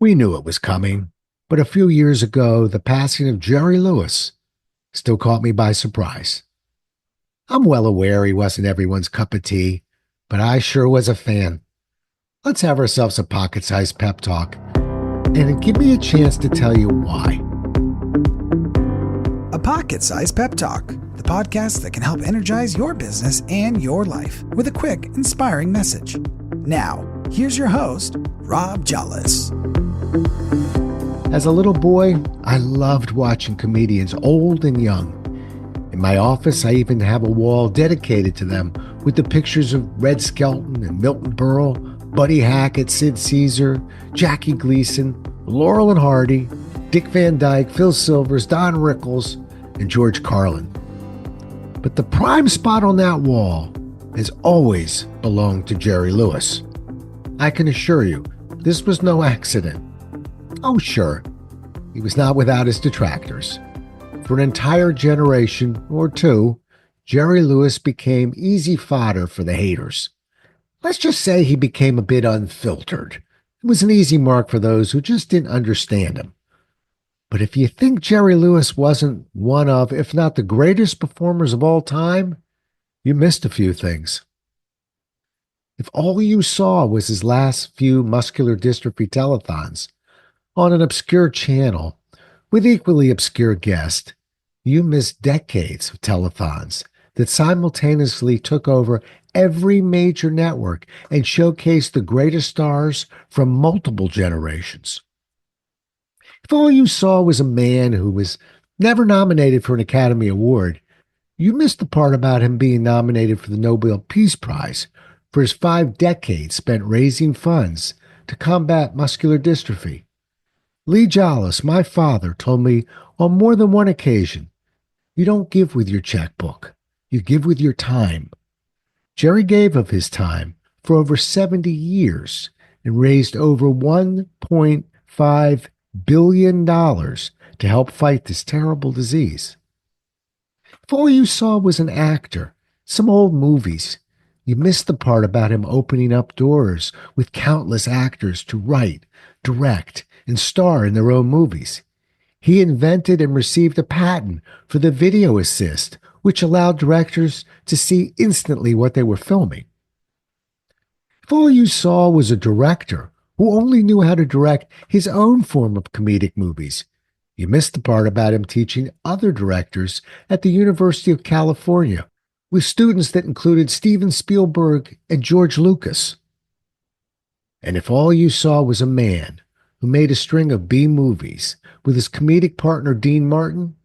We knew it was coming, but a few years ago, the passing of Jerry Lewis still caught me by surprise. I'm well aware he wasn't everyone's cup of tea, but I sure was a fan. Let's have ourselves a pocket-sized pep talk, and give me a chance to tell you why. A Pocket Sized Pep Talk, the podcast that can help energize your business and your life with a quick, inspiring message. Now, here's your host, Rob Jollis. As a little boy, I loved watching comedians, old and young. In my office, I even have a wall dedicated to them with the pictures of Red Skelton and Milton Berle, Buddy Hackett, Sid Caesar, Jackie Gleason, Laurel and Hardy, Dick Van Dyke, Phil Silvers, Don Rickles, and George Carlin. But the prime spot on that wall has always belonged to Jerry Lewis. I can assure you, this was no accident. Oh, sure, he was not without his detractors. For an entire generation or two, Jerry Lewis became easy fodder for the haters. Let's just say he became a bit unfiltered. It was an easy mark for those who just didn't understand him. But if you think Jerry Lewis wasn't one of, if not the greatest performers of all time, you missed a few things. If all you saw was his last few muscular dystrophy telethons on an obscure channel with equally obscure guests, you missed decades of telethons that simultaneously took over every major network and showcased the greatest stars from multiple generations. If all you saw was a man who was never nominated for an Academy Award, you missed the part about him being nominated for the Nobel Peace Prize for his 5 decades spent raising funds to combat muscular dystrophy. Lee Jollis, my father, told me on more than one occasion, "You don't give with your checkbook, you give with your time." Jerry gave of his time for over 70 years and raised over $1.5 billion to help fight this terrible disease. If all you saw was an actor, some old movies, you missed the part about him opening up doors with countless actors to write, direct, and star in their own movies. He invented and received a patent for the video assist, which allowed directors to see instantly what they were filming. If all you saw was a director who only knew how to direct his own form of comedic movies, you missed the part about him teaching other directors at the University of California, with students that included Steven Spielberg and George Lucas. And if all you saw was a man who made a string of B movies with his comedic partner Dean Martin,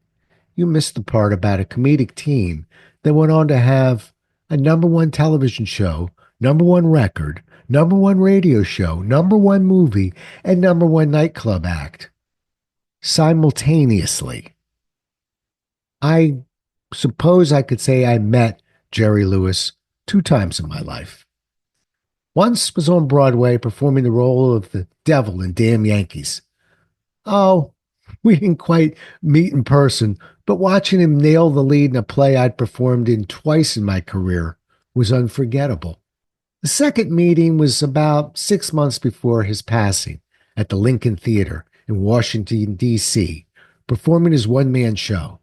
you missed the part about a comedic team that went on to have a #1 television show, #1 record, #1 radio show, #1 movie, and #1 nightclub act simultaneously. I suppose I could say I met Jerry Lewis 2 times in my life. Once was on Broadway performing the role of the devil in Damn Yankees. Oh, we didn't quite meet in person, but watching him nail the lead in a play I'd performed in twice in my career was unforgettable. The second meeting was about 6 months before his passing at the Lincoln Theater in Washington, D.C., performing his one-man show.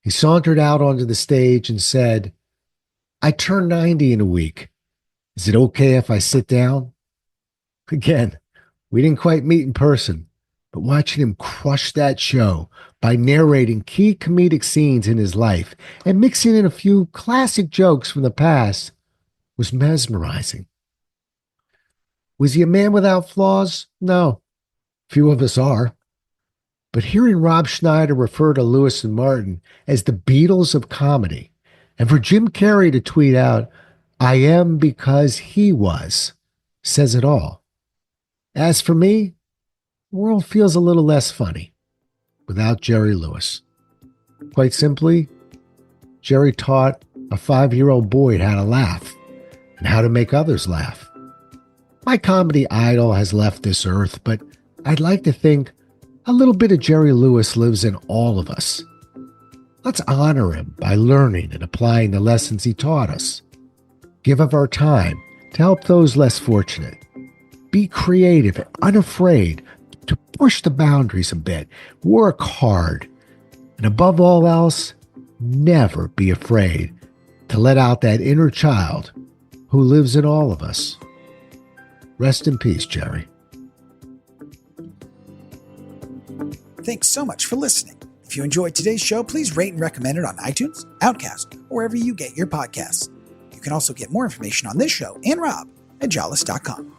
He sauntered out onto the stage and said, "I turn 90 in a week. Is it okay if I sit down?" Again, we didn't quite meet in person, but watching him crush that show by narrating key comedic scenes in his life and mixing in a few classic jokes from the past was mesmerizing. Was he a man without flaws? No. Few of us are. But hearing Rob Schneider refer to Lewis and Martin as the Beatles of comedy, and for Jim Carrey to tweet out, "I am because he was," says it all. As for me, the world feels a little less funny without Jerry Lewis. Quite simply, Jerry taught a 5-year-old boy how to laugh and how to make others laugh. My comedy idol has left this earth, but I'd like to think a little bit of Jerry Lewis lives in all of us. Let's honor him by learning and applying the lessons he taught us. Give of our time to help those less fortunate. Be creative and unafraid to push the boundaries a bit. Work hard. And above all else, never be afraid to let out that inner child who lives in all of us. Rest in peace, Jerry. Thanks so much for listening. If you enjoyed today's show, please rate and recommend it on iTunes, Outcast, or wherever you get your podcasts. You can also get more information on this show and Rob at jollis.com.